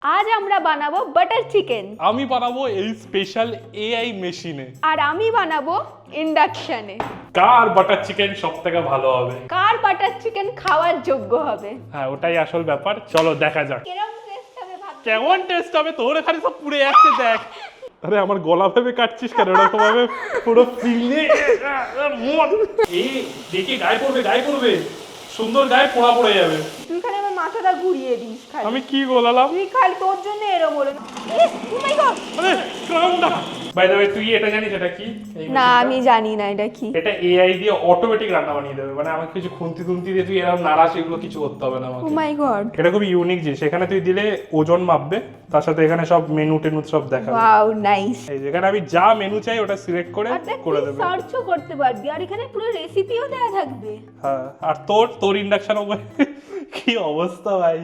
আজ আমরা বানাবো বাটার চিকেন। আমি বানাবো এই স্পেশাল এআই মেশিনে। আর আমি বানাবো ইন্ডাকশনে। কার বাটার চিকেন সবথেকে ভালো হবে? কার বাটার চিকেন খাওয়ার যোগ্য হবে? হ্যাঁ, ওটাই আসল ব্যাপার। চলো দেখা যাক কেমন টেস্ট হবে ভাবছি। কেমন টেস্ট হবে। তোর এখানে সব পুড়ে যাচ্ছে দেখ। আরে আমার গলা ভেবে কাটছিস কেন? এরকম ভাবে পুরো ফিলে এই দেখি গায়ে পড়বে সুন্দর গায়ে পোড়া পড়ে যাবে। তুই খালি আমার মাথাটা ঘুরিয়ে দিস খালি। আমি কি গোলালাম? তুই খালি তোর জন্য এরকম হলো। ও মাই গড। আরে ক্রাউনটা বাই দ্য ওয়ে, তুই এটা জানিস এটা কি? এই না মেশিনটা? আমি জানি না এটা কি। এটা এআই দিয়ে অটোমেটিক রান্না বানিয়ে দেবে। মানে আমাকে কিছু খুন্তি দিয়ে তুই এরকম নাড়াস, এগুলো কিছু করতে হবে না ও আমাকে। মাই গড। এটা খুব ইউনিক জিনিস। এখানে তুই দিলে ওজন মাপবে, তার সাথে এখানে সব মেনু টেনু সব দেখাবে। Wow nice. এই যেখানে আমি যা মেনু চাই ওটা সিলেক্ট করে আর দেখ করে তুই দেবে। সার্চও করতে পারবি আর এখানে পুরো রেসিপিও দেয়া থাকবে। হ্যাঁ, আর তোর ইন্ডাকশন ওভেন কি অবস্থা ভাই।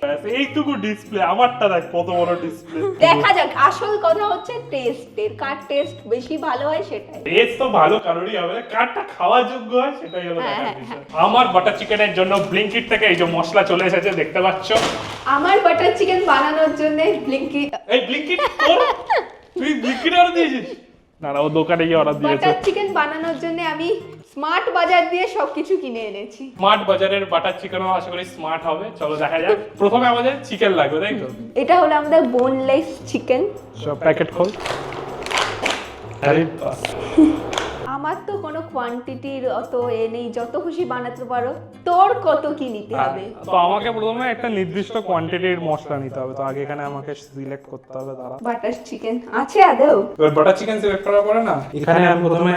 ব্যাস, এইটুকু ডিসপ্লে। আমারটা দেখ কত বড় ডিসপ্লে। দেখা যাক, আসল কথা হচ্ছে টেস্টের। কার টেস্ট বেশি ভালো হয় সেটাই। টেস্ট তো ভালো কারোরই হবে, কারটা খাওয়ার যোগ্য হয় সেটাই হলো হ্যাঁ, দেখার হ্যাঁ, বিষয়। আমার বাটার চিকেনের জন্য ব্লিঙ্কিট থেকে এই যে মশলা চলে এসেছে, দেখতে পাচ্ছ। আমার বাটার চিকেন বানানোর জন্য ব্লিঙ্কিট। এই ব্লিঙ্কিট তুই ব্লিঙ্কিট অর্ডার দিয়েছিস? না ও দোকানে গিয়ে অর্ডার দিয়েছে। বাটার চিকেন বানানোর জন্য আমি স্মার্ট বাজার দিয়ে সবকিছু কিনে এনেছি। স্মার্ট বাজারের বাটার চিকেনও আশা করি স্মার্ট হবে। চলো দেখা যাক। প্রথমে আমাদের চিকেন লাগবে, তাই তো? এটা হলো আমাদের বোনলেস চিকেন। সব প্যাকেট খোল। আরে বাস। আমার তো কোনো কোয়ান্টিটির অত নেই, যত খুশি বানাতে পারো। তোর কত কি নিতে হবে? তো আমাকে প্রথমে একটা নির্দিষ্ট কোয়ান্টিটির মশলা নিতে হবে। তো আগে এখানে আমাকে সিলেক্ট করতে হবে। দাঁড়া, বাটার চিকেন আছে আদৌ? এবার বাটার চিকেন সিলেক্ট করার পরে না, এখানে আমি প্রথমে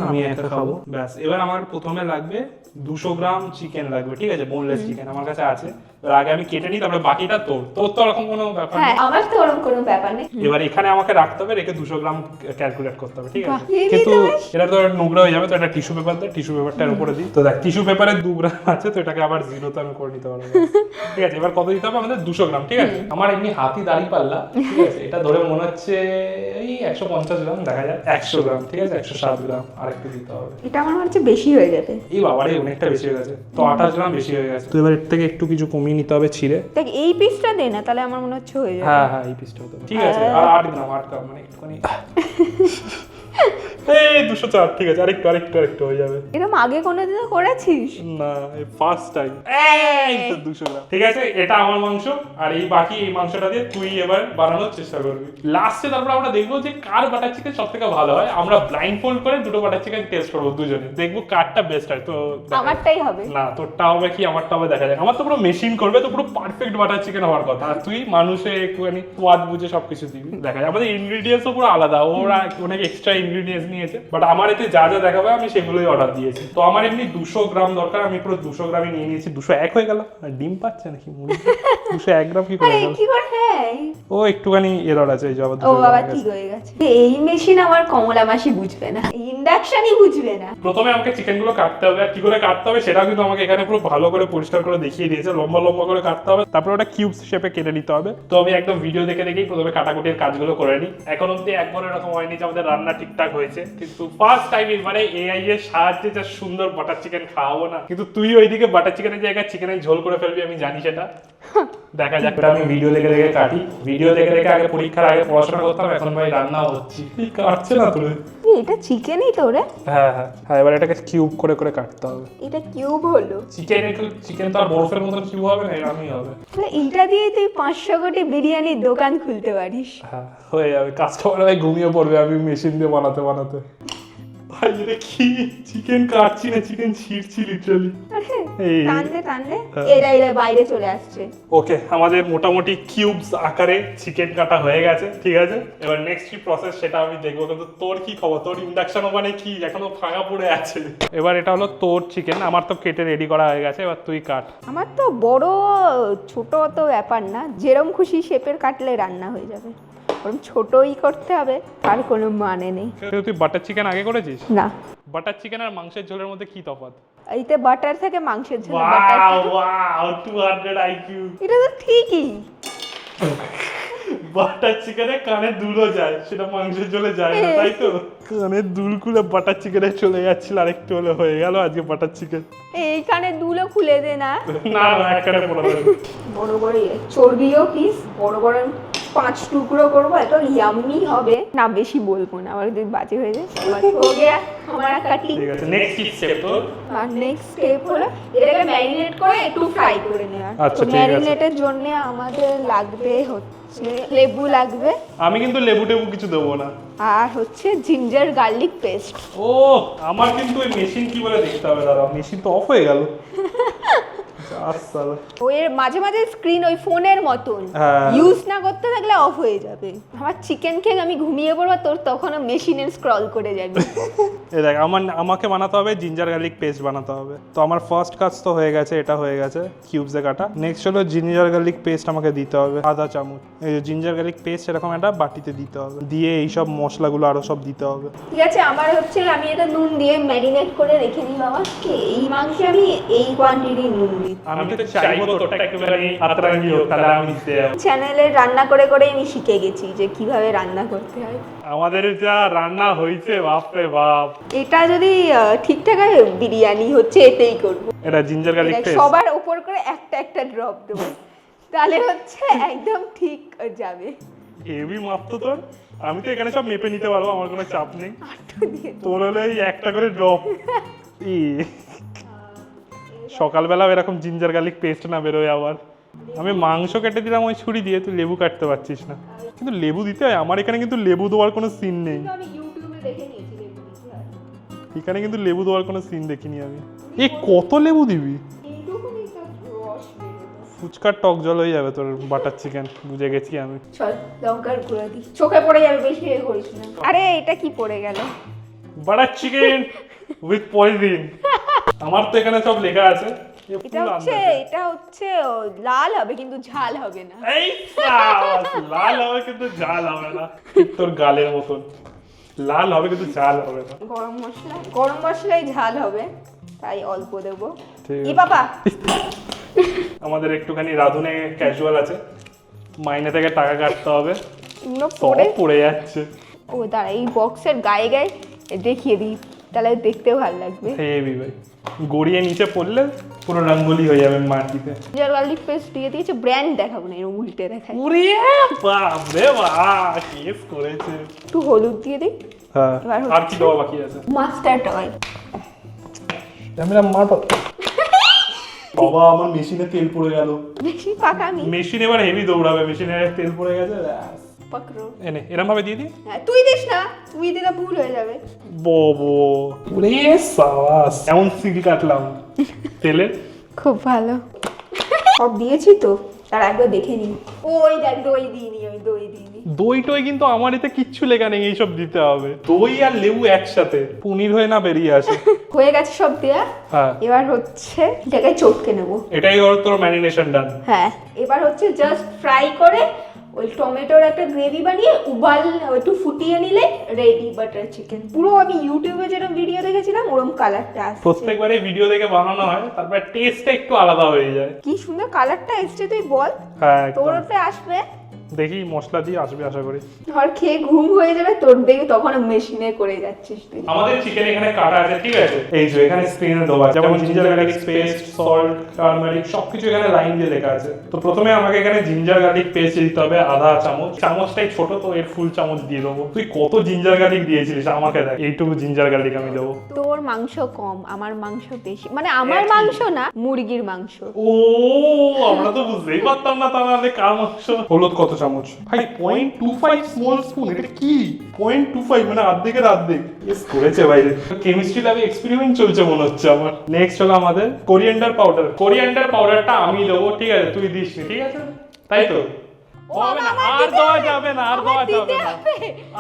আমি একা খাবো। ব্যাস, এবার আমার প্রথমে লাগবে 200 গ্রাম চিকেন লাগবে। ঠিক আছে, বোনলেস চিকেন আমার কাছে আছে। এবার আগে আমি কেটে নিই, তারপরে বাকিটা তোর তো ওরকম কোনো ব্যাপার হ্যাঁ, নেই। আমার তো ওরকম কোনো ব্যাপার নেই। এবার এখানে আমাকে রাখতে হবে, রেখে 200 গ্রাম ক্যালকুলেট করতে হবে। ঠিক বাহ, আছে, এই কিন্তু নিতে হয়? এটা তো নোংরা হয়ে যাবে। তো একটা টিস্যু পেপার দে, টিস্যু পেপারটার উপরে দিই। তো দেখ, টিস্যু পেপারে 2 গ্রাম আছে, তো এটাকে আবার জিরোতে আমি করে নিতে পারবো। ঠিক আছে, এবার কত দিতে হবে আমাদের? 200 গ্রাম। ঠিক আছে, আমার এমনি হাতি দাড়ি পাল্লা, ঠিক আছে, এটা ধরে মনে হচ্ছে এই 150 গ্রাম। দেখা যায় 100 গ্রাম। ঠিক আছে, 107 গ্রাম আর একটু দিতে হবে। এটা আমার মনে হচ্ছে বেশি হয়ে যাবে। এই বাবারে, অনেকটা বেশি হয়ে গেছে। তো 28 গ্রাম বেশি হয়ে গেছে। তো এবার এর থেকে একটু কিছু কমিয়ে নিতে হবে ছিঁড়ে। দেখ এই পিসটা দে না, তাহলে আমার মনে হচ্ছে হয়ে যাবে। হ্যাঁ, এই পিসটা হতো। ঠিক আছে, আর 8 গ্রাম মানে একটুখানি। এই 204। ঠিক আছে, আরেকটু হয়ে যাবে। এরকম আগে কোনোদিন করেছিস? না, এই ফার্স্ট টাইম। এই তো 200 গ্রাম। ঠিক আছে, এটা আমার মাংস। আর এই বাকি এই মাংসটা দিয়ে তুই এবার বানানোর চেষ্টা করবি। লাস্টে তারপর আমরা দেখবো যে কার বাটার চিকেন সবথেকে ভালো হয়। আমরা ব্লাইন্ড ফোল্ড করে দুটো বাটার চিকেন টেস্ট করবো দুজনে, দেখবো কারটা বেস্ট হয়। তো আমারটাই হবে। না, তোরটা হবে কি আমারটা হবে দেখা যাক। আমার তো পুরো মেশিন করবে, তো পুরো পারফেক্ট বাটার চিকেন হওয়ার কথা। আর তুই মানুষে একটুখানি স্বাদ বুঝে সবকিছু দিবি। দেখা যায় আমাদের ইনগ্রিডিয়েন্টসও পুরো আলাদা। ওরা অনেক এক্সট্রা ইনগ্রিডিয়েন্টস নিয়েছে, বাট আমার এতে যা যা দেখাবে আমি সেগুলোই অর্ডার দিয়েছি। তো আমার এমনি 200 গ্রাম দরকার, আমি পুরো 200 গ্রামই নিয়ে নিয়েছি। 201 হয়ে গেল। ডিম পাচ্ছে নাকি মুরগি? 201 গ্রাম কি করে আরে গেল? কি করে? হ্যাঁ, ও একটুখানি এরর আছে, এই জবাব। ও বাবা ঠিক হয়ে গেছে। এই মেশিন আমার কমলা মাসি বুঝবে না, ইন্ডাকশনই বুঝবে না। প্রথমে আমাকে চিকেন গুলো কাটতে হবে। আর কি করে কাটতে হবে সেটা কিন্তু আমাকে এখানে পুরো ভালো করে পরিষ্কার করে দেখিয়ে দিয়েছে। লম্বা লম্বা করে কাটতে হবে, তারপর ওটা কিউবস শেপে কেটে নিতে হবে। তো আমি একদম ভিডিও দেখে দেখেই প্রথমে কাটাকুটির কাজগুলো করে নিই। এখন অব্দি একবার এরকম হয়নি যে আমাদের রান্না ঠিকঠাক হয়েছে, কিন্তু ফার্স্ট টাইম মানে এআই এর সাহায্যে যা সুন্দর বাটার চিকেন খাওয়াবো না। কিন্তু তুই ওইদিকে বাটার চিকেনের জায়গায় চিকেনের ঝোল করে ফেলবি, আমি জানি সেটা। দেখা যাক। আমি ভিডিও দেখে দেখে কাটি। ভিডিও দেখে দেখে আগে পরীক্ষার আগে পড়াশোনা করতাম, এখন ভাই রান্না হচ্ছে। এই কাটছে না তোরে? এটা চিকেনই তো রে। হ্যাঁ, এবার এটাকে কিউব করে করে কাটতে হবে। এটা কিউব হলো। চিকেন তো আর বরফের মতন কিউব হবে না, এরকমই হবে। তাহলে এইটা দিয়ে তুই 500 কোটি বিরিয়ানির দোকান খুলতে পারিস। হ্যাঁ, হয়ে যাবে। কাস্টমার ভাই ঘুমিয়ে পড়বে আমি মেশিন দিয়ে বানাতে বানাতে। ভাই এটা কি? চিকেন কাটছি না, চিকেন ছিঁড়ছি লিটারালি। এই টানলে এরা বাইরে চলে আসছে। ওকে, আমাদের মোটামুটি কিউবস আকারে চিকেন কাটা হয়ে গেছে। ঠিক আছে, এবার নেক্সট কি প্রসেস সেটা আমি দেখবো। কিন্তু তোর কি খবর? তোর ইন্ডাকশন ওভেনে কি এখনো ফাঁকা পড়ে আছে? এবার এটা হলো তোর চিকেন, আমার তো কেটে রেডি করা হয়ে গেছে। এবার তুই কাট। আমার তো বড় ছোট তো ব্যাপার না, যেরম খুশি শেপের কাটলে রান্না হয়ে যাবে। ওরকম ছোটই করতে হবে তার কোনো মানে নেই। তুই বাটার চিকেন আগে করেছিস? না। বাটার চিকেন আর মাংসের ঝোলের মধ্যে কি তফাৎ? এইতে বাটার থেকে মাংসের ঝোল। Wow 200 IQ. এটা তো ঠিকই। বাটার চিকেনে কানের দুলও যায়, সেটা মাংসের ঝোলে যায় না, তাই তো? কানের দুল খুলে বাটার চিকেনে চলে যাচ্ছিল, আরেকটু হলে হয়ে গেল আজকে বাটার চিকেন। এইখানে দুলো খুলে দে না। না না, এক কানে পড়ে যাবে। বড় বড় চর্বিও পিস বড় বড় 5 টুকরো করবো, এত ইয়াম্মি হবে না। বেশি বলবো না, আবার যদি বাজে হয়ে যায়। হো গিয়া हमारा কাটিং। ঠিক আছে, নেক্সট কি স্টেপ তো? আর নেক্সট স্টেপ হলো এটাকে ম্যারিনেট করে একটু ফ্রাই করে নেওয়া। আচ্ছা, তো ঠিক আছে। ম্যারিনেটের জন্য আমাদের লাগবে হচ্ছে লেবু লাগবে, আমি কিন্তু লেবু টেবু কিছু দেবো না। আর হচ্ছে জিঞ্জার গার্লিক পেস্ট। ও, আমার কিন্তু ওই মেশিন কি বলে দেখতে হবে, দাঁড়াও, মেশিন তো অফ হয়ে গেল। আসসালাম। ওই মাঝে মাঝে স্ক্রিন ওই ফোনের মতন হ্যাঁ। ইউজ না করতে থাকলে অফ হয়ে যাবে। আমার চিকেন খেয়ে আমি ঘুমিয়ে পড়বো, তোর তখনও মেশিনে স্ক্রল করে যাবি। এই দেখ, আমাকে বানাতে হবে জিঞ্জার গার্লিক পেস্ট বানাতে হবে। তো আমার ফার্স্ট কাজ তো হয়ে গেছে, এটা হয়ে গেছে কিউবসে কাটা। নেক্সট হলো জিঞ্জার গার্লিক পেস্ট আমাকে দিতে হবে আধা চামচ। এই যে জিঞ্জার গার্লিক পেস্ট এরকম একটা বাটিতে দিতে হবে, দিয়ে এইসব মশলাগুলো আরো সব দিতে হবে। ঠিক আছে, আমার হচ্ছে আমি এটা নুন দিয়ে ম্যারিনেট করে রেখে দিই বাবা। এই মাংসে আমি এই কোয়ান্টিটি নুন দিই। আমি তো চাইবো তোরটা একটুখানি আতরাঙ্গি হোক, তাহলে আমি দিতে যাবো। চ্যানেলে রান্না করে করে আমি শিখে গেছি যে কিভাবে রান্না করতে হয়। আমাদের যা রান্না হয়েছে, বাপরে বাপ। এটা যদি ঠিকঠাক হয় বিরিয়ানি হচ্ছে এতেই করবো। এটা জিঞ্জার গার্লিক পেস্ট সবার উপর করে একটা একটা ড্রপ দেবো, তাহলে হচ্ছে একদম ঠিক যাবে। হেভি মাপ তো তোর। আমি তো এখানে সব মেপে নিতে পারবো, আমার কোনো চাপ নেই। আটু দিয়ে তোর হলে এই একটা করে ড্রপ। সকালবেলা এরকম জিঞ্জার গার্লিক পেস্ট না বেরোয় আবার। আমি মাংস কেটে দিলাম ওই ছুরি দিয়ে, তুই লেবু কাটতে পারছিস না। কিন্তু লেবু দিতে হয়, আমার এখানে কিন্তু লেবু দেওয়ার কোনো সিন নেই। আমি ইউটিউবে দেখে নিয়েছি লেবু দিতে হয়। এখানে কিন্তু লেবু দেওয়ার কোনো সিন দেখিনি আমি। এই কত লেবু দিবি? এইটুকুনি তো রস বেরোবে। ফুচকার টক জল হয়ে যাবে তোর বাটার চিকেন, বুঝে গেছি আমি। চল লঙ্কার গুঁড়ো দিই, চোখে পড়ে যাবে, বেশি এ করিস না। আরে এটা কি পড়ে গেল? Butter chicken with poison. আমার তো এখানে সব লেখা আছে। এটা হচ্ছে লাল হবে কিন্তু ঝাল হবে না। এই সাবাস, লাল হবে কিন্তু ঝাল হবে না। ঠিক তোর গালের মতন, লাল হবে কিন্তু ঝাল হবে না। গরম মশলাই ঝাল হবে, তাই অল্প দেবো। ঠিক ই আছে। বাবা, আমাদের একটুখানি রাঁধুনে ক্যাজুয়াল আছে, মাইনে থেকে টাকা কাটতে হবে, এগুলো সব পরে পড়ে যাচ্ছে। ও দাঁড়া, এই বক্সের গায়ে গায়ে দেখিয়ে দিই, তাহলে দেখতেও ভালো লাগবে। হেভি ভাই, গড়িয়ে নিচে পড়লে পুরো রঙ্গোলি হয়ে যাবে মাটিতে। জিঞ্জার গার্লিক পেস্ট দিয়ে দিয়েছে, ব্র্যান্ড দেখাবো না, এরকম উল্টে দেখাই। ওরে বাপ রে বাপ, কেস করেছে। একটু হলুদ দিয়ে দিই, হ্যাঁ, এবার হচ্ছে- আর কি দেওয়া বাকি আছে? Mustard oil. ক্যামেরা মারো। বাবা, আমার মেশিনে তেল পড়ে গেল। বেশি পাকামি মেশিন এবার হেভি দৌড়াবে, মেশিনে তেল পড়ে গেছে। পাকড়ো। এনে এরম ভাবে দিয়ে দি। হ্যাঁ, তুই দিস না, তুই দিলে ভুল হয়ে যাবে। ববো, ওরে সাবাস, এমন সিল কাটলাম তেলে। খুব ভালো। সব দিয়েছি তো, তার একবার দেখে নিই। ওই দেখ, দই দিইনি, আমি দই দিইনি। দই টই কিন্তু আমার এতে কিচ্ছু লেখা নেই, এইসব দিতে হবে। দই আর লেবু একসাথে পনির হয়ে না বেরিয়ে আসে। হয়ে গেছে সব দেয়া। হ্যাঁ, এবার হচ্ছে এটাকে চটকে নেবো। এটাই হলো তোর ম্যারিনেশন ডান। হ্যাঁ, এবার হচ্ছে জাস্ট ফ্রাই করে ওই টমেটোর একটা গ্রেভি বানিয়ে উবাল একটু ফুটিয়ে নিলে রেডি বাটার চিকেন। পুরো আমি ইউটিউবে যেরকম ভিডিও দেখেছিলাম ওরকম কালারটা আসছে। প্রত্যেকবারে ভিডিও দেখে বানানো হয়, তারপর টেস্টটা একটু আলাদা হয়ে যায়। কি সুন্দর কালারটা এসছে, তুই বল। হ্যাঁ, তোর একদম। ওতে আসবে, দেখি মশলা দিয়ে আসবে আশা করি। ধর খেয়ে ঘুম হয়ে যাবে তোর, দেখে তখন মেশিনে করে যাচ্ছিস তুই। আমাদের চিকেন এখানে কাটা আছে, ঠিক আছে? এই যে এখানে স্ক্রিনে দেওয়া আছে, যেমন ginger garlic paste, salt, turmeric সবকিছু এখানে লাইন দিয়ে লেখা আছে। তো প্রথমে আমাকে এখানে জিঞ্জার গার্লিক পেস্ট দিতে হবে আধা চামচ। চামচটাই ছোট, তো এর ফুল চামচ দিয়ে দেবো। তুই কত জিঞ্জার গার্লিক দিয়েছিলিস আমাকে দেখ, এইটুকু জিঞ্জার গার্লিক আমি দেবো। তোর মাংস কম, আমার মাংস বেশি, মানে আমার মাংস না, মুরগির মাংস। ও, আমরা তো বুঝতেই পারতাম না তাহলে কার মাংস। হলুদ কত চামচ? ভাই 0.25 স্মল স্পুন। এটা কি 0.25 মানে অর্ধেকের অর্ধেক? ইস করেছে ভাই, কেমিস্ট্রি ল্যাবে এক্সপেরিমেন্ট চলছে মনে হচ্ছে আমার। নেক্সট হলো আমাদের কোরিয়ান্ডার পাউডার। কোরিয়ান্ডার পাউডারটা আমি দেবো, ঠিক আছে? তুই দিস নি, ঠিক আছে? তাই তো? ও, হবে না, আমার আর দিতে দেওয়া হবে। যাবে না, আর আমার দেওয়া দিতে যাবে না, হবে।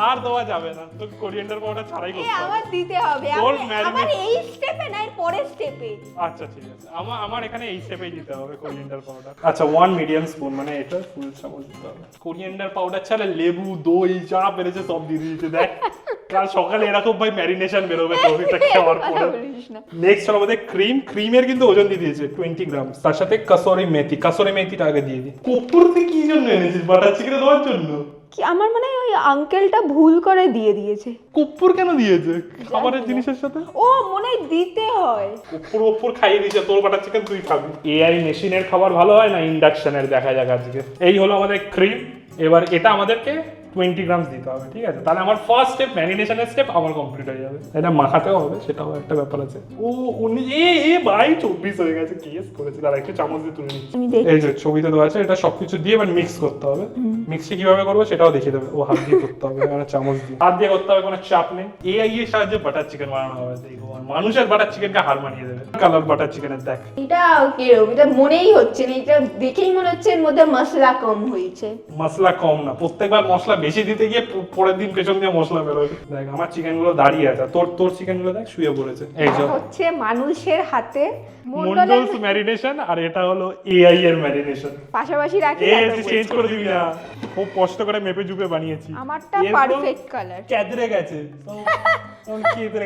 আর দেওয়া যাবে না। তো কোরিয়ান্ডার পাউডার ছাড়াই এ করতে হবে। আমার দিতে হবে, তোর আমার এই স্টেপে না, এর পরের স্টেপে। আচ্ছা ঠিক আছে, আমার এখানে এই স্টেপেই দিতে হবে কোরিয়ান্ডার পাউডার। আচ্ছা, 1 মিডিয়াম স্পুন, মানে এটা ফুল চামচ দিতে হবে। কোরিয়ান্ডার পাউডার ছাড়া লেবু, দই যা পেরেছে সব দিয়ে দিয়েছে, দেখ কাল সকালে এরকম ভাই ম্যারিনেশন বেরোবে তো এটা খাওয়ার কথা পরে। বলিস না। নেক্সট হলো আমাদের ক্রিমের কিন্তু ওজন দিয়ে দিয়েছে 20 গ্রাম, তার সাথে কাসুরি মেথিটা আগে দিয়ে দিই। কপুরতে কি জন্য এনেছিস, বাটার চিকেন দেওয়ার জন্য? কি আমার মানে ওই আঙ্কেলটা ভুল করে দিয়ে দিয়েছে। কপুর কেন দিয়েছে খাবারের জিনিসের সাথে? ও মনে হয় দিতে হয়। কপুর খাইয়ে দিয়েছে, তোর বাটার চিকেন তুই খাবি। এআই মেশিনের খাবার ভালো হয় না ইন্ডাকশনের, দেখা যাক আজকে। এই হলো আমাদের ক্রিম, এবার এটা আমাদেরকে 20 গ্রাম দিতে হবে, ঠিক আছে? তাহলে আমার ফার্স্ট স্টেপ, ম্যারিনেশনের স্টেপ আমার কমপ্লিট হয়ে যাবে। এটা মাখাতেও হবে, সেটাও একটা ব্যাপার আছে। ও ভাই 24 হয়ে গেছে, কেস করেছে। তাহলে একটু চামচ দিয়ে তুলে নিচ্ছি। আমি দেখি। এই যে ছবিতে দেওয়া আছে, এটা সবকিছু দিয়ে এবার মিক্স করতে হবে। মিক্সটা কিভাবে করবো সেটাও দেখিয়ে দেবে। ও হাত দিয়ে করতে হবে, মানে চামচ দিয়ে হাত দিয়ে করতে হবে, কোনো চাপ নেই। এআই এর সাহায্যে বাটার চিকেন বানানো হবে। দেখো মানুষের বাটার চিকেনকে হার মানিয়ে দেবে। কালার বাটার চিকেনের দেখ, এটা কিরকম, এটা মনেই হচ্ছে না, এটা দেখেই মনে হচ্ছে এর মধ্যে মশলা কম হয়েছে। মশলা কম না, প্রত্যেকবার মশলা বেশি দিতে গিয়ে পরের দিন পেছন দিয়ে মশলা বেরোয়। দেখ আমার চিকেন গুলো দাঁড়িয়ে আছে, তোর চিকেন গুলো দেখ শুয়ে পড়েছে। এই যে হচ্ছে মানুষের হাতে মন্ডলস ম্যারিনেশন, আর এটা হলো এআই এর ম্যারিনেশন। পাশাপাশি রাখি। চেঞ্জ করে দিবি না, খুব কষ্ট করে মেপে জুপে বানিয়েছি। আমারটা পারফেক্ট কালার। ক্যাদরে গেছে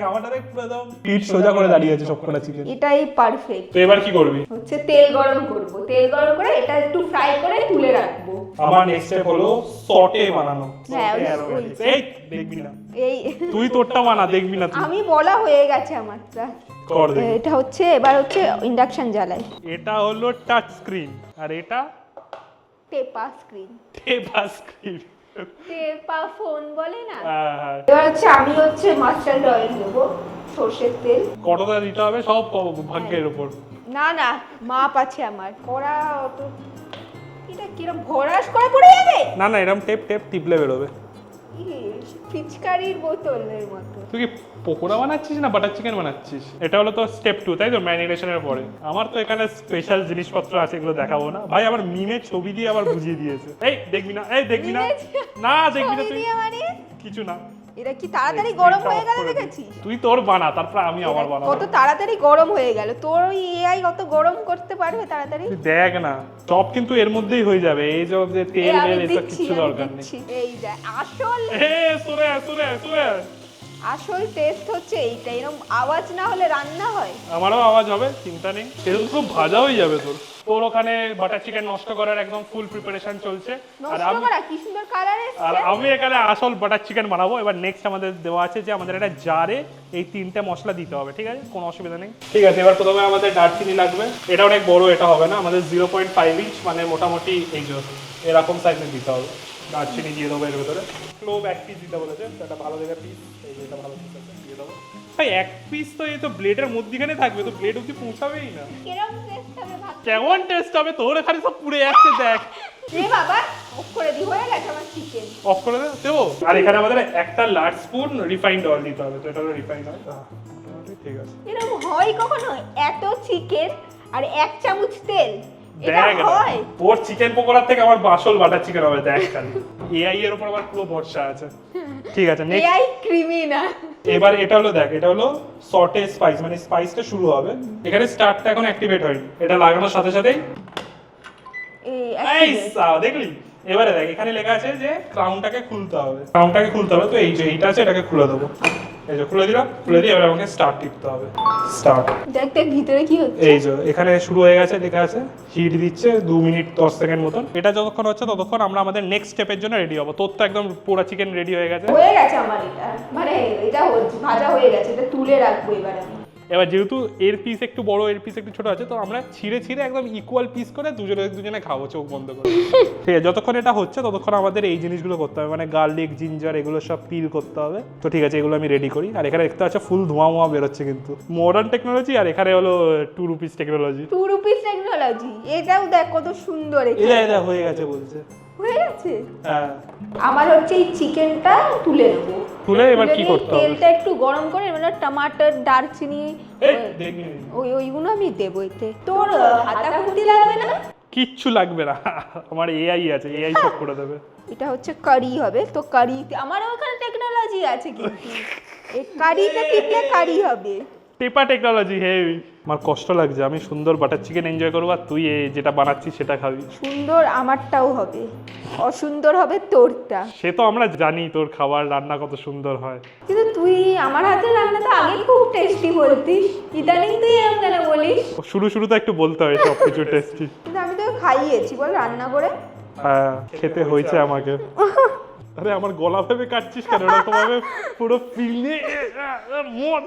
আমারটা দেখ পুরো একদম পিঠ সোজা করে দাঁড়িয়ে আছে সবকটা চিকেন। এটাই পারফেক্ট। তো এবার কি করবি? হচ্ছে তেল গরম করব, তেল গরম করে এটা একটু ফ্রাই করে তুলে রাখবো। আমার নেক্সট স্টেপ হলো সটে বানানো। হ্যাঁ, এই দেখবি না এই তুই, তোরটা বানা, দেখবি না তুই। আমি বলা হয়ে গেছে আমারটা। কর দেখি। এটা হচ্ছে এবার হচ্ছে ইন্ডাকশন জ্বালাই। এটা হলো টাচ স্ক্রিন, আর এটা টেপা স্ক্রিন। টেপা স্ক্রিন। টেপা ফোন বলে না। হ্যাঁ, এবার হচ্ছে আমি হচ্ছে মাস্টার্ড অয়েল দেবো, সর্ষের তেল। কতটা দিতে হবে সব ভাগ্যের উপর। না না, মাপ আছে আমার। কড়া অত এটা কিরম ভরাস করে পড়ে যাবে? না না, এরকম টেপ টিপলে বেরোবে। ইস, পিচকারির বোতলের মতো। তুই কি পকোড়া বানাচ্ছিস না বাটার চিকেন বানাচ্ছিস? এটা হলো তো স্টেপ 2, তাই তো, ম্যারিনেশনের পরে। আমার তো এখানে স্পেশাল জিনিসপত্র আছে, এগুলো দেখাবো না ভাই। আবার মিমের ছবি দিয়ে আবার বুঝিয়ে দিয়েছে। এই দেখবি না, এই দেখবি না, না দেখবি না তুই, মানে কিছু না। এটা কি তাড়াতাড়ি গরম হয়ে গেল দেখেছিস? তুই তোর বানা, তারপর আমি আমার বানাবো। কত তাড়াতাড়ি গরম হয়ে গেল। তোর ওই এআই কত গরম করতে পারবে তাড়াতাড়ি? তুই দেখ না, সব কিন্তু এর মধ্যেই হয়ে যাবে। এই যে তেল আমি মেল এসব দিচ্ছি, কিছু আমি দরকার নেই। দিচ্ছি। এই দেখ আসল সুরে আসল টেস্ট হচ্ছে এইটা। এরকম আওয়াজ না হলে রান্না হয়? আমারও আওয়াজ হবে, চিন্তা নেই। এটা তো খুব ভাজা হয়ে যাবে তোর। তোর ওখানে বাটার চিকেন নষ্ট করার একদম ফুল প্রিপারেশন চলছে, আর নষ্ট করা কি সুন্দর কালার আর এসেছে। আমি এখানে আসল বাটার চিকেন বানাবো। এবার নেক্সট আমাদের দেওয়া আছে যে আমাদের একটা জারে এই 3টে মশলা দিতে হবে, ঠিক আছে? কোনো অসুবিধা নেই। ঠিক আছে, এবার প্রথমে আমাদের দারচিনি লাগবে। এটা অনেক বড়, এটা হবে না আমাদের 0.5 ইঞ্চ, মানে মোটামুটি এই যে এরকম সাইজের দিতে হবে। দারচিনি দিয়ে দেবো এর ভেতরে। ক্লোভ 1 পিস দিতে বলেছে, এটা ভালো দেখে পিস, এই যে এটা ভালো পিস আছে, দিয়ে দেবো। ভাই 1 পিস তো এই তো ব্লেডের মধ্যখানে থাকবে, তো ব্লেড অবধি পৌঁছাবেই না। কিরম টেস্ট হবে ভাত? কেমন টেস্ট হবে তোর? এখানে সব পুড়ে যাচ্ছে দেখ। এ বাবা, অফ করে দি, হয়ে গেছে আমার চিকেন। অফ করে দেবো। আর এখানে আমাদের একটা লার্জ স্পুন রিফাইন্ড অয়েল দিতে হবে, তো এটা হলো রিফাইন্ড অয়েল। ঠিক আছে, এরকম হয় কখনো? এত চিকেন আর 1 চামচ তেল, এটা দেখ হয়? ওর চিকেন পকোড়ার থেকে আমার বাসল বাটার চিকেন হবে, দেখ খালি। এআই এর উপর আমার পুরো ভরসা আছে। ঠিক আছে, নেক্সট। AI criminal. এবার এটা হলো দেখ, এটা হলো সটে স্পাইস, মানে স্পাইসটা শুরু হবে। এখানে স্টার্টটা এখন অ্যাক্টিভেট হয়নি, এটা লাগানোর সাথে সাথেই এই দেখলি। এবারে দেখ এখানে লেখা আছে যে ক্রাউনটাকে খুলতে হবে, তো এই যে এইটা আছে, এটাকে খুলে দেবো। এই যে খুলে দিলাম, খুলে দিয়ে এবার আমাকে স্টার্ট টিপতে হবে। স্টার্ট। দেখ দেখ ভিতরে কি হচ্ছে। এই যে এখানে শুরু হয়ে গেছে, লেখা আছে হিট দিচ্ছে 2 মিনিট 10 সেকেন্ড মতন। এটা যতক্ষণ হচ্ছে ততক্ষণ আমরা আমাদের নেক্সট স্টেপের জন্য রেডি হবো। তোর তো একদম পুরো চিকেন রেডি হয়ে গেছে। হয়ে গেছে আমার এটা, মানে এটা ভাজা হয়ে গেছে, এটা তুলে রাখবো এবার আমি। এবার যেহেতু এর পিস একটু বড়, এর পিস একটু ছোট আছে, তো আমরা ছিঁড়ে একদম ইকুয়াল পিস করে দুজনে খাবো চোখ বন্ধ করে। ঠিক আছে, যতক্ষণ এটা হচ্ছে ততক্ষণ আমাদের এই জিনিসগুলো করতে হবে, মানে গার্লিক, জিঞ্জার, এগুলো সব পিল করতে হবে। তো ঠিক আছে, এগুলো আমি রেডি করি। আর এখানে দেখতে পাচ্ছ ফুল ধোঁয়া বেরোচ্ছে, কিন্তু মডার্ন টেকনোলজি। আর এখানে হলো 2 রুপিস টেকনোলজি। 2 rupees technology. এটাও দেখ কত সুন্দর। এটা হয়ে গেছে বলছে। হয়ে গেছে। হ্যাঁ, আমার হচ্ছে এই চিকেনটা তুলে নেবো। তুলে এবার কি করতে হবে? তেলটা একটু গরম করে মানে টমেটো, দারচিনি, এই দেখবি ওইগুলো আমি দেবো এতে। তোর হাতা খুঁটি লাগবে না? কিচ্ছু লাগবে না, আমার এআই আছে, এআই সব করে দেবে। এটা হচ্ছে কারি হবে, তো কারি আমার ওখানে টেকনোলজি আছে, কিন্তু এই কারিতে টিপলে কারি হবে। টেপা টেকনোলজি হেভি। আমার কষ্ট লাগছে, আমি সুন্দর বাটার চিকেন এনজয় করবো আর তুই যেটা বানাচ্ছিস সেটা খাবি। সুন্দর আমারটাও হবে, অসুন্দর হবে তোরটা। সে তো আমরা জানি তোর খাবার রান্না কত সুন্দর হয়। কিন্তু তুই আমার হাতের রান্না তো আগে খুব টেস্টি বলতিস, ইদানিং তুই এরকম কেন বলিস? শুরুতে একটু বলতে হয় সবকিছু টেস্টি। কিন্তু আমি তোকে খাইয়েছি বল রান্না করে। হ্যাঁ খেতে হয়েছে আমাকে। আরে আমার গলা ভেবে কাটছিস কেন? এরকম ভাবে পুরো ফিলে মন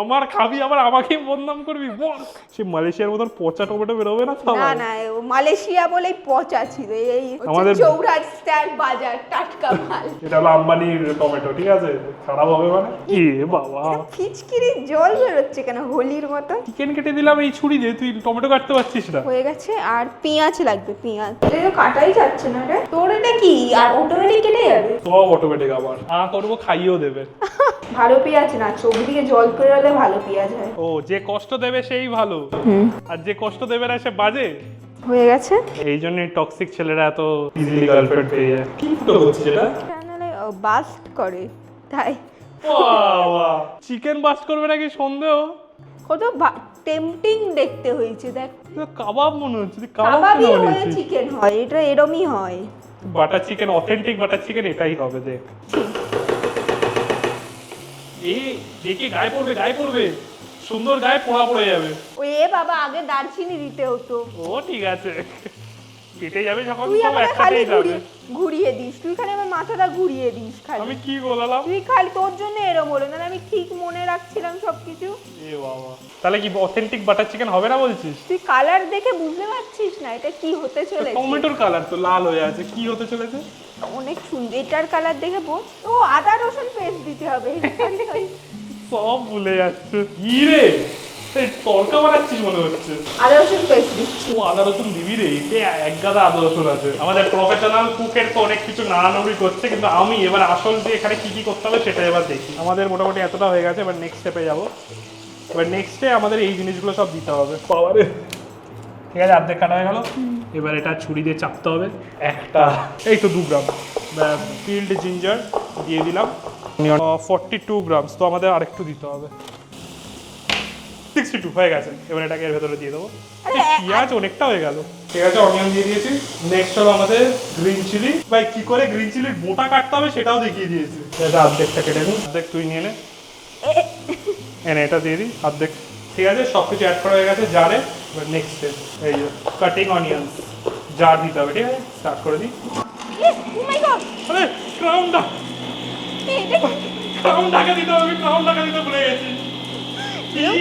আমার খাবি, আবার আমাকেই বদনাম করবি মন। সে মালয়েশিয়ার মতন পচা টমেটো বেরোবে না তো? না না, ও মালয়েশিয়া বলেই পচা ছিল, এই আমাদের চৌরাস্তার বাজার টাটকা মাল। এটা হলো আম্বানির টমেটো, ঠিক আছে? খারাপ হবে মানে? এ বাবা, ফিচকিরি জল বেরোচ্ছে কেন হোলির মতো? চিকেন কেটে দিলাম এই ছুরি দিয়ে, তুই টমেটো কাটতে পারছিস না? হয়ে গেছে, আর পেঁয়াজ লাগবে, পেঁয়াজ। এটা তো কাটাই যাচ্ছে না রে তোর, এটা কি আর অটোমেটিক কেটে যাবে? সব অটোমেটিক, আবার করবো খাইয়েও দেবে। ভালো পেঁয়াজ না, চোখ দিয়ে জল পেরোলে ভালো পেঁয়াজ হয়। ও, যে কষ্ট দেবে সেই ভালো, আর যে কষ্ট দেবে না সে বাজে। হয়ে গেছে। এই জন্যই টক্সিক ছেলেরা এত ইজিলি গার্লফ্রেন্ড পেয়ে যায়। কি ফুটো হচ্ছে এটা? চ্যানেলে বাস্ট করে তাই। বাবা, চিকেন বাস্ট করবে নাকি সন্দেহ? কত টেম্পটিং দেখতে হয়েছে দেখ। কাবাব মনে হচ্ছে, তুই কাবাব কাবাবই কেন হয়, বানিয়েছিস? চিকেন হয়, এটা এরমই হয়। Butter chicken, authentic butter chicken এটাই হবে। দেখ এই দেখে গায়ে পড়বে, গায়ে পড়বে, সুন্দর গায়ে পোড়া পড়ে যাবে। ও এ বাবা, আগে দারচিনি দিতে হতো। ও ঠিক আছে, কেটে যাবে যখন তুই সব আমাকে খালি একসাথেই যাবে। ঘুরিয়ে দিস, তুই খালি আমার মাথাটা ঘুরিয়ে দিস খালি। আমি কি বললাম? তুই খালি তোর জন্য এরম হলো না, আমি ঠিক মনে রাখছিলাম সবকিছু। এ বাবা, তাহলে কি অথেন্টিক বাটার চিকেন হবে না বলছিস? তুই কালার দেখে বুঝতে পারছিস না এটা কি হতে চলেছে? টমেটোর কালার তো লাল হয়ে আছে, কি হতে চলেছে? অনেক সুন্দর, এটার কালার দেখে বোঝ। ও আদা রসুন পেস্ট দিতে হবে। সব ভুলে যাচ্ছে। কি রে, এই তরকা বানাচ্ছিস মনে হচ্ছে। আদা রসুন পেস্ট দিচ্ছি। ও আদা রসুন দিবি রে? এতে এক গাদা আদা রসুন আছে। আমাদের প্রফেশনাল কুকের তো অনেক কিছু নাড়ানুড়ি করছে, কিন্তু আমি এবার আসল যে এখানে কি কি করতে হবে সেটা এবার দেখি। আমাদের মোটামুটি এতটা হয়ে গেছে, এবার নেক্সট স্টেপে যাবো। এবার নেক্সটে আমাদের এই জিনিসগুলো সব দিতে হবে। পাওয়ারে ঠিক আছে, অর্ধেক কাটা হয়ে গেল। এবার এটা ছুরি দিয়ে চাপতে হবে। একটা, এই তো 2 গ্রাম পিল্ড জিঞ্জার দিয়ে দিলাম। 42 গ্রামস, তো আমাদের আরেকটু দিতে হবে। 62 হয়ে গেছে। এবার এটাকে এর ভেতরে দিয়ে দেবো। পেঁয়াজ অনেকটা হয়ে গেল। ঠিক আছে, অনিয়ন দিয়ে দিয়েছি। নেক্সট হলো আমাদের গ্রিন চিলি। ভাই কি করে গ্রিন চিলির মোটা কাটতে হবে সেটাও দেখিয়ে দিয়েছি। এটা অর্ধেকটা কেটে নিই, অর্ধেক তুই নিয়ে নে। এনে এটা দিয়ে দিই অর্ধেক। ঠিক আছে, সব কিছু অ্যাড করা হয়ে গেছে জারে। এবার নেক্সট স্টেপ, এই যে কাটিং অনিয়ন জার দিতে হবে। ঠিক আছে, স্টার্ট করে দিই। ও মাই গড, আরে ক্রাউনটা, ক্রাউন ঢাকা দিতে হবে। ক্রাউন ঢাকা দিতে ভুলে গেছি।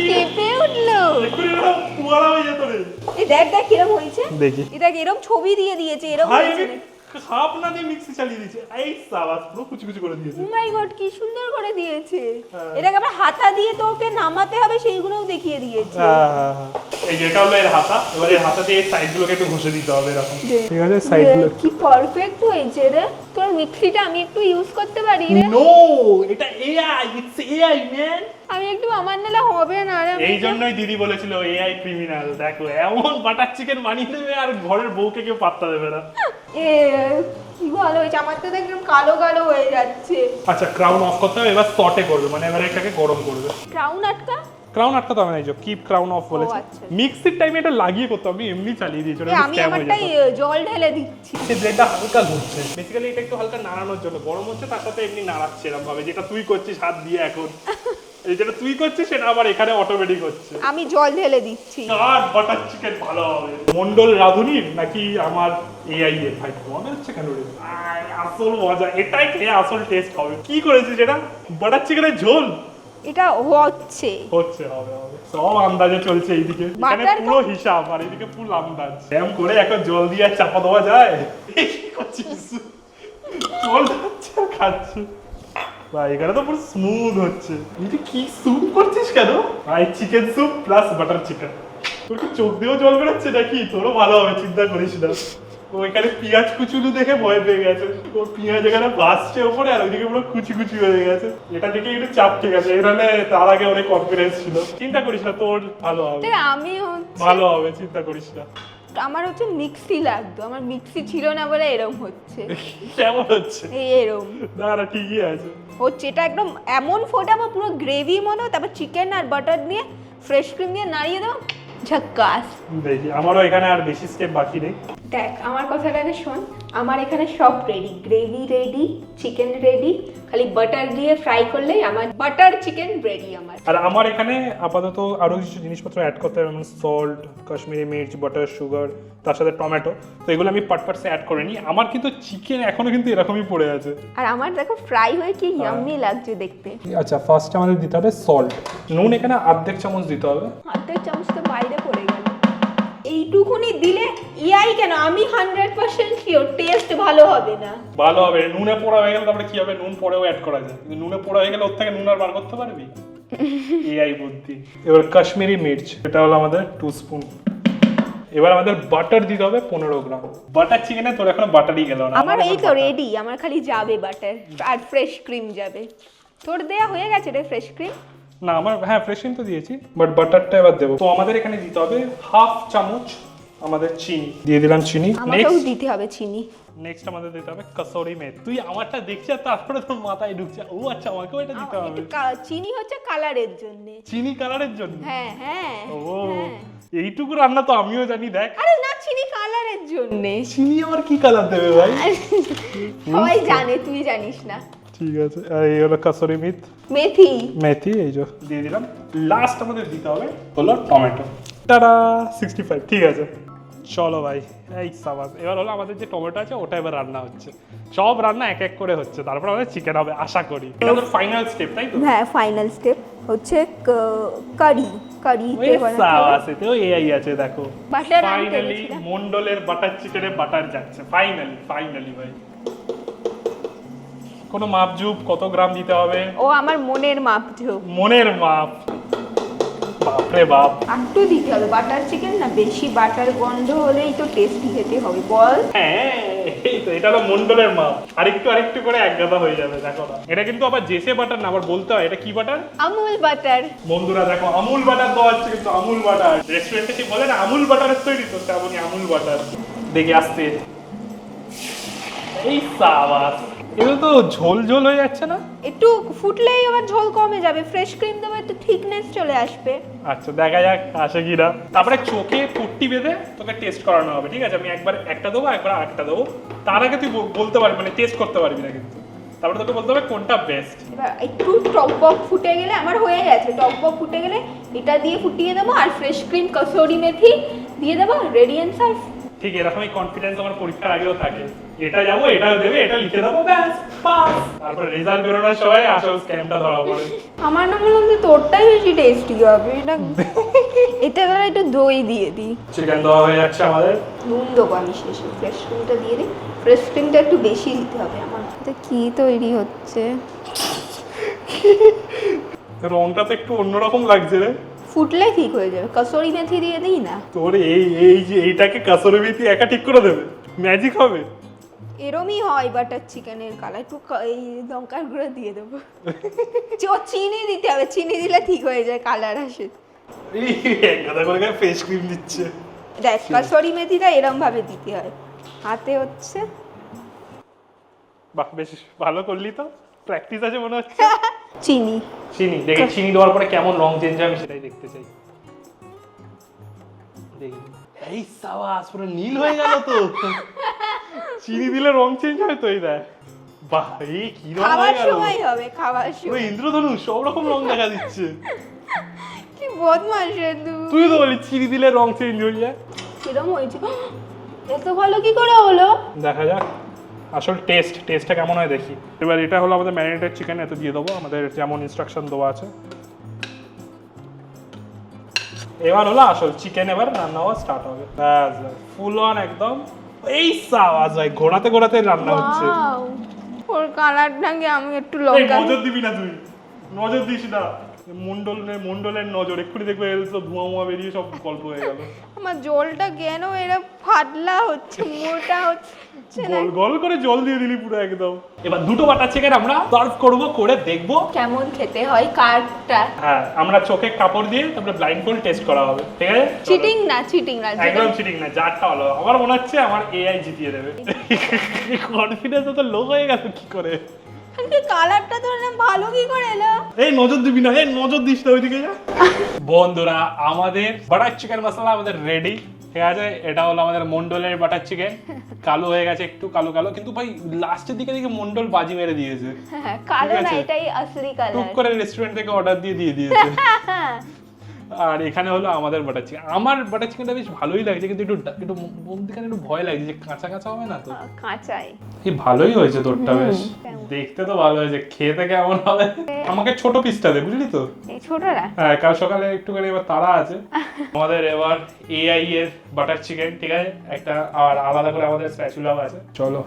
কেঁপে উঠলো। এক্ষুনি ওটা পুয়ারা হয়ে যেত রে। এই দেখ দেখ কিরম হয়েছে, দেখি। এটা এরম ছবি দিয়ে দিয়েছে, এরম ভাই হয়েছে। আমি খাপ না দিয়ে মিক্সি চালিয়ে দিয়েছে। এই সাবাস, পুরো কুচি কুচি করে দিয়েছে। ও মাই গড, কি সুন্দর করে দিয়েছে। হ্যাঁ। এটাকে আবার হাতা দিয়ে তোকে নামাতে হবে, সেইগুলোও দেখিয়ে দিয়েছে। এই যেটা হলো এর হাতা। এবার এর হাতা দিয়ে সাইড গুলোকে একটু ঘষে দিতে হবে এরকম। ঠিক আছে, সাইড গুলো কি পারফেক্ট হয়েছে রে। তোর মিক্সিটা আমি একটু ইউজ করতে পারি রে? নো, এটা এআই, ইটস এআই ম্যান। আমি একটু আমার নিলে হবে না রে। এই জন্যই দিদি বলেছিল এআই ক্রিমিনাল। দেখো এমন বাটার চিকেন বানিয়ে দেবে আর ঘরের বউকে কেউ পাত্তা দেবে না। এ কি ভালো হয়েছে, আমার তো দেখলাম কালো কালো হয়ে যাচ্ছে। আচ্ছা, ক্রাউন অফ করতে হবে। এবার সটে করবে, মানে এবার এটাকে গরম করবে। ক্রাউন আটকা? ক্রাউন আটকাতে হবে না, এই যে কিপ ক্রাউন অফ বলেছে। আচ্ছা। মিক্সির টাইমে এটা লাগিয়ে করতে হবে, এমনি চালিয়ে দিয়েছে। ওটা আমি স্ক্যাম হয়ে আমারটাই যেত। জল ঢেলে দিচ্ছি। ব্লেডটা হালকা ঘুরছে, বেসিক্যালি এটা একটু হালকা নাড়ানোর জন্য। গরম হচ্ছে তার সাথে এমনি নাড়াচ্ছে এরকম ভাবে, যেটা তুই করছিস হাত দিয়ে এখন। এই যেটা তুই করছিস সেটা আবার এখানে অটোমেটিক হচ্ছে। আমি জল ঢেলে দিচ্ছি। আর বাটার চিকেন ভালো হবে। মন্ডল রাঁধুনির নাকি আমার এআই এর? ভাই মনে হচ্ছে কেন রে? আসল মজা এটাই, খেয়ে আসল টেস্ট হবে। কি করেছিস এটা? বাটার চিকেনের ঝোল এটা হচ্ছে হচ্ছে, হবে হবে। সব আন্দাজে চলছে এইদিকে। এখানে বাটার পুরো হিসাব আর এইদিকে ফুল আন্দাজ। এম করে এখন জল দিয়ে আর চাপা দেওয়া যায়? কি করছিস? জল খাচ্ছে আর খাচ্ছে। ভাই এখানে তো পুরো স্মুথ হচ্ছে। তুই কি স্যুপ করছিস কেন? ভাই chicken soup plus butter chicken. তোর কি চোখ দিয়েও জল বেরোচ্ছে নাকি? তোরও ভালো হবে, চিন্তা করিস না। ও এখানে পেঁয়াজ কুচুলু দেখে ভয় পেয়ে গেছে। ওর পেঁয়াজ এখানে ভাসছে ওপরে আর ওইদিকে পুরো কুচি কুচি হয়ে গেছে। এটা দেখে একটু চাপ ঠিক আছে। এখানে তার আগে অনেক কনফিডেন্স ছিল। চিন্তা করিস না, তোর ভালো হবে, আমি ভালো হবে, চিন্তা করিস না। আমার হচ্ছে মিক্সি লাগতো, আমার মিক্সি ছিল না বলে এরম হচ্ছে। কেমন হচ্ছে? এই এরম না ঠিকই আছে হচ্ছে, এটা একদম এমন ফোটাবো পুরো গ্রেভি মনে হয়, তারপর চিকেন আর বাটার দিয়ে ফ্রেশ ক্রিম দিয়ে নাড়িয়ে দেবো, ঝাক্কাস। দেখি আমারও এখানে আর বেশি স্টেপ বাকি নেই। দেখ আমার কথাটা আগে শোন, আমার এখানে সব ready, gravy ready, chicken ready, খালি বাটার দিয়ে ফ্রাই করলেই আমার বাটার চিকেন রেডি আমার। আর আমার এখানে আপাতত আরো কিছু জিনিসপত্র অ্যাড করতে হবে, যেমন সল্ট, কাশ্মীরি মির্চ, বাটার, সুগার, তার সাথে টমেটো। তো এগুলো আমি পার্টসে অ্যাড করে নিই। আমার কিন্তু চিকেন এখনো কিন্তু এরকমই পড়ে আছে। আর আমার দেখো ফ্রাই হয়ে কি ইয়াম্মি লাগছে দেখতে। আচ্ছা ফার্স্ট আমাদের দিতে হবে সল্ট, নুন এখানে অর্ধেক চামচ দিতে হবে। অর্ধেক চামচ তো বাইরে পড়ে গেল, এইটুকুনি দিলে ইয়াই কেন, আমি 100% শিওর টেস্ট ভালো হবে না। ভালো হবে, নুনে পোড়া হয়ে গেলে তারপরে কি হবে, নুন পরেও অ্যাড করা যায়, কিন্তু নুনে পোড়া হয়ে গেলে ওর থেকে নুন আর বার করতে পারবি? এআই বুদ্ধি। এবার কাশ্মীরি মির্চ, এটা হলো আমাদের 2 স্পুন। এবার আমাদের বাটার দিতে হবে 15 গ্রাম। বাটার চিকেনে তোর এখনো বাটারই গেল না। আমার এই তো রেডি, আমার খালি যাবে বাটার আর ফ্রেশ ক্রিম যাবে। তোর দেয়া হয়ে গেছে রে ফ্রেশ ক্রিম? না আমার হ্যাঁ ফ্রেশ ক্রিম তো দিয়েছি, বাট বাটারটা এবার দেবো। তো আমাদের এখানে দিতে হবে হাফ চামচ আমাদের চিনি, দিয়ে দিলাম চিনি। আমাকেও দিতে হবে চিনি। নেক্সট আমাদের দিতে হবে কাসুরি মেথি। তুই আমারটা দেখছিস আর তারপরে তোর মাথায় ঢুকছে ও আচ্ছা আমাকেও এটা দিতে হবে। চিনি হচ্ছে কালারের জন্য। চিনি কালারের জন্য? হ্যাঁ হ্যাঁ। ও এইটুকু রান্না তো আমিও জানি। দেখ আরে না, চিনি কালারের জন্য। চিনি আমার কি কালার দেবে ভাই? সবাই জানে, তুই জানিস না। ঠিক আছে, আর এই হলো কাসুরি মেথি। মেথি এই যে দিয়ে দিলাম। লাস্ট আমাদের দিতে হবে হলো টমেটো। টাটা 65। ঠিক আছে চলো ভাই, এই সাবাস। এবার হলো আমাদের যে টমেটো আছে ওটা এবার রান্না হচ্ছে। সব রান্না এক এক করে হচ্ছে, তারপর আমাদের চিকেন হবে আশা করি। এটা তো ফাইনাল স্টেপ তাই তো? হ্যাঁ ফাইনাল স্টেপ হচ্ছে কারি। কারিতে সাবাস, এতেও এআই আছে দেখো। বাটার ফাইনালি মন্ডলের বাটার চিকেনে বাটার যাচ্ছে। ফাইনালি ভাই। কোনো মাপঝুপ কত গ্রাম দিতে হবে? ও আমার মনের মাপ ঝোপ। মনের মাপ, বাপরে বাপ। একটু দিতে হবে বাটার চিকেন, না বেশি বাটার গন্ধ হলেই তো টেস্টি খেতে হবে বল। হ্যাঁ এই তো, এটা হলো মন্ডলের মাপ। আরেকটু করে এক গাদা হয়ে যাবে দেখো না। এটা কিন্তু আবার জেসে বাটার না, আবার বলতে হয় এটা কি বাটার? আমুল বাটার। বন্ধুরা দেখো আমুল বাটার দেওয়া হচ্ছে, কিন্তু আমুল বাটার রেস্টুরেন্টে কি বলে না আমুল বাটারের তৈরি, তো তেমনই আমুল বাটার। দেখি আসতে, এই সাবাস। এগুলো তো ঝোল ঝোল হয়ে যাচ্ছে না? একটু ফুটলেই আবার ঝোল কমে যাবে, ফ্রেশ ক্রিম দেবো একটু থিকনেস চলে আসবে। আচ্ছা দেখা যাক আসে কিনা। তারপরে চোখে পট্টি বেঁধে তোকে টেস্ট করানো হবে, ঠিক আছে? আমি একবার একটা দেবো, একবার আরেকটা দেবো। তার আগে তুই বলতে পারবি, মানে টেস্ট করতে পারবি না কিন্তু। তারপরে তোকে বলতে হবে কোনটা বেস্ট। এবার একটু টকবক ফুটে গেলে, আমার হয়ে গেছে, টকবক ফুটে গেলে এটা দিয়ে ফুটিয়ে দেবো, আর ফ্রেশ ক্রিম কাসুরি মেথি দিয়ে দেবো, রেডি এন্ড সার্ভ। ঠিক এরকমই কনফিডেন্স আমার পরীক্ষার আগেও থাকে। এটা যাবো, এটা দেবে, এটা লিখে দেবো, ব্যাস পাস। তারপরে রেজাল্ট বেরোনোর সময় আসল স্ক্যামটা ধরা পড়ে। আমার না মনে হচ্ছে তোরটাই বেশি টেস্টি হবে। এটা দ্বারা একটু দই দিয়ে দিই। চিকেন দেওয়া হয়ে যাচ্ছে আমাদের। নুন দেবো আমি শেষে, ফ্রেশ ক্রিমটা দিয়ে দিই। ফ্রেশ ক্রিমটা একটু বেশি দিতে হবে আমার। এটা কি তৈরি হচ্ছে? রংটা তো একটু অন্যরকম লাগছে রে। ফুটলে ঠিক হয়ে যাবে, কাসুরি মেথি দিয়ে দিই না? তোর এই যে এইটাকে কাসুরি মেথি একা ঠিক করে দেবে? ম্যাজিক হবে। এরমই হয় বাটার চিকেনের কালার। একটু এই লঙ্কার গুঁড়ো দিয়ে দেবো। চিনি দিতে হবে, চিনি দিলে ঠিক হয়ে যায়, কালার আসে। এই এক গাদা করে ফেস ক্রিম দিচ্ছে। দেখ কাসুরি মেথিটা এরম ভাবে দিতে হয়, হাতে হচ্ছে। বাহ বেশ ভালো করলি তো, প্র্যাকটিস আছে মনে হচ্ছে। চিনি দেখি চিনি দেওয়ার পরে কেমন রং চেঞ্জ হয়, আমি সেটাই দেখতে চাই। দেখি এই সাবাস, পুরো নীল হয়ে গেল তো। চিনি দিলে রং চেঞ্জ হয় তো, এই দেখ। বাহ এই কি রং হয়ে খাওয়ার গেল। সময় হবে, খাওয়ার পুরো সময়। ইন্দ্রধনুষ সব রকম রং দেখা দিচ্ছে। কি বদমাশ রে তুই। তুই তো বলি চিনি দিলে রং চেঞ্জ হয়ে যায়। কিরম হয়েছে? এত ভালো কি করে হলো? দেখা যাক আসল টেস্টটা কেমন হয় দেখি। এবার এটা হলো আমাদের ম্যারিনেটেড চিকেন, এত দিয়ে দেবো আমাদের যেমন ইনস্ট্রাকশন দেওয়া আছে। এবার হলো আসল চিকেন, এবার রান্না হওয়া স্টার্ট হবে। ব্যাস ফুল অন একদম। এই সাওয়াজ ভাই, ঘোরাতে ঘোরাতে রান্না হচ্ছে। ওর কালার নাকি আমি একটু এই লঙ্কা। নজর দিবি না তুই, নজর দিস না। মন্ডলের নজর এক্ষুনি দেখবে তো ধোঁয়া বেরিয়ে সব গল্প হয়ে গেল। আমার জলটা কেন এরা ফাটলা হচ্ছে, মোটা হচ্ছে না। গল গল করে জল দিয়ে দিলি পুরো একদম। এবার দুটো বাটার চিকেন আমরা সার্ভ করব, করে দেখবো কেমন খেতে হয় কারটা। হ্যাঁ, আমরা চোখে কাপড় দিয়ে তারপরে ব্লাইন্ড ফোল্ড টেস্ট করা হবে, ঠিক আছে? চিটিং না একদম চিটিং না, যারটা হলো আমার মনে হচ্ছে আমার এআই জিতিয়ে দেবে। কনফিডেন্স তো লো হয়ে গেল কি করে? কালারটা তো না ভালো কি করে এলো? এই নজর দিবি না, এই নজর দিস না ওইদিকে যা। বন্ধুরা, আমাদের বাটার চিকেন মশলা আমাদের রেডি, ঠিক আছে? এটা হলো আমাদের মন্ডলের বাটার চিকেন। কালো হয়ে গেছে একটু, কালো কালো, কিন্তু ভাই লাস্টের দিকে দেখে মন্ডল বাজি মেরে দিয়েছে। হ্যাঁ, কালো না, এটাই আসলি টুক কালার। করে রেস্টুরেন্ট থেকে অর্ডার দিয়ে দিয়েছে। আর এখানে হলো আমাদের বাটার চিকেন। আমার বাটার চিকেনটা বেশ ভালোই লাগছে, কিন্তু একটু একটু মধ্যখানে একটু ভয় লাগছে যে কাঁচা কাঁচা হবে না তো। কাঁচাই কি ভালোই হয়েছে তোরটা, বেশ দেখতে তো ভালো হয়েছে, খেতে কেমন হবে? আমাকে ছোট পিসটা দে, বুঝলি তো? এই ছোটরা। হ্যাঁ, কাল সকালে একটুখানি এবার তাড়া আছে। আমাদের এবার এআই এর বাটার চিকেন, ঠিক আছে? একটা আর আলাদা করে আমাদের স্প্যাচুলাও আছে। চলো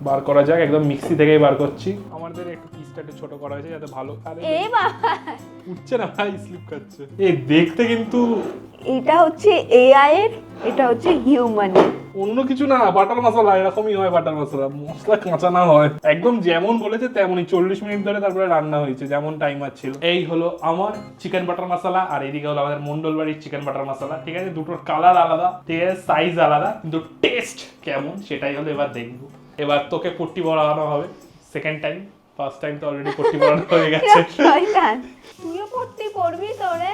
বার করা যাক, একদম মিক্সি থেকেই বার করছি। আমাদের একটু পিসটা একটু ছোট করা হয়েছে যাতে ভালো। আরে এ বাবা, উঠছে না ভাই, স্লিপ খাচ্ছে। এই দেখতে কিন্তু এটা হচ্ছে এআই এর, এটা হচ্ছে হিউম্যান। অন্য কিছু না, বাটার মশলা এরকমই হয়। বাটার মশলা মশলা কাঁচা না হয়, একদম যেমন বলেছে তেমনই 40 মিনিট ধরে তারপরে রান্না হয়েছে, যেমন টাইমার ছিল। এই হলো আমার চিকেন বাটার মশলা, আর এইদিকে হলো আমাদের মন্ডল বাড়ির চিকেন বাটার মশলা, ঠিক আছে? দুটোর কালার আলাদা, ঠিক আছে, সাইজ আলাদা, কিন্তু টেস্ট কেমন সেটাই হলো এবার দেখবো। এবার তোকে পট্টি পরানো হবে সেকেন্ড টাইম, ফার্স্ট টাইম তো অলরেডি পট্টি পরানো হয়ে গেছে। শয়তান, তুইও পড়তে করবি তোরে?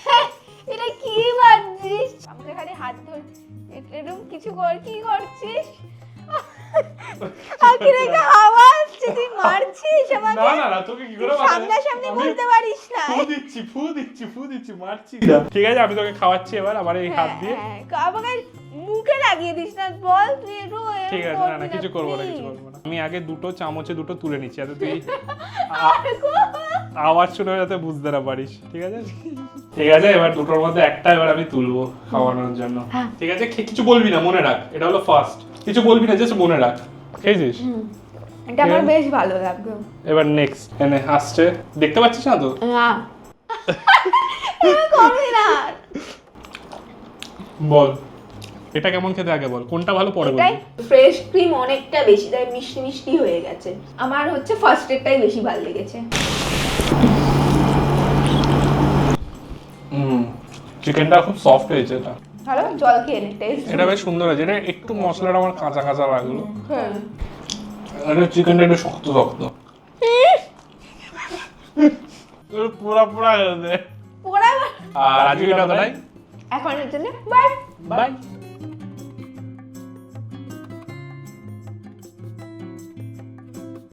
হ্যাঁ, এটা কি বাজছিস? আমাকে খালি হাত ধর, এরকম কিছু কর, কি করছিস? আখিরে একটা হাওয়া আসছে, তুই মারছিস আমাকে? না না না, তোকে কি করে মারবো? সামনাসামনি বলতে পারিস না। ফু দিচ্ছি, মারছি না। ঠিক আছে, আমি তোকে খাওয়াচ্ছি এবার আমার এই হাত দিয়ে। হ্যাঁ, আমাকে মুখে লাগিয়ে দিস না, বল তুই একটু। ঠিক আছে, না কিছু করবো না, কিছু করবো না। আমি আগে দুটো চামচে দুটো তুলে নিচ্ছি, যাতে তুই আওয়াজ শুনে যাতে বুঝতে না পারিস, ঠিক আছে? ঠিক আছে, এবার দুটোর মধ্যে একটা এবার আমি তুলবো খাওয়ানোর জন্য, ঠিক আছে? কিছু বলবি না, মনে রাখ, এটা হলো ফার্স্ট। কিছু বলবি না, জাস্ট মনে রাখ, খেয়েছিস? এটা আমার বেশ ভালো লাগবে। এবার নেক্সট এনে আসছে, দেখতে পাচ্ছিস না তো? না করবি না। বল এটা কেমন খেতে, আগে বল কোনটা ভালো, পরে বল। এটাই ফ্রেশ ক্রিম অনেকটা বেশি, তাই মিষ্টি মিষ্টি হয়ে গেছে। আমার হচ্ছে ফার্স্ট এরটাই বেশি ভালো লেগেছে। চিকেনটা খুব সফট হয়েছে, এটা ভালো, জল খেয়ে নে, টেস্ট। এটা বেশ সুন্দর হয়েছে। এটা একটু মশলাটা আমার কাঁচা কাঁচা লাগলো, হ্যাঁ, এটা চিকেনটা একটু শক্ত শক্ত, পুরা পুরা হয়েছে। পোড়া। আর আজকে এটা তাই, এখনের জন্য বাই বাই।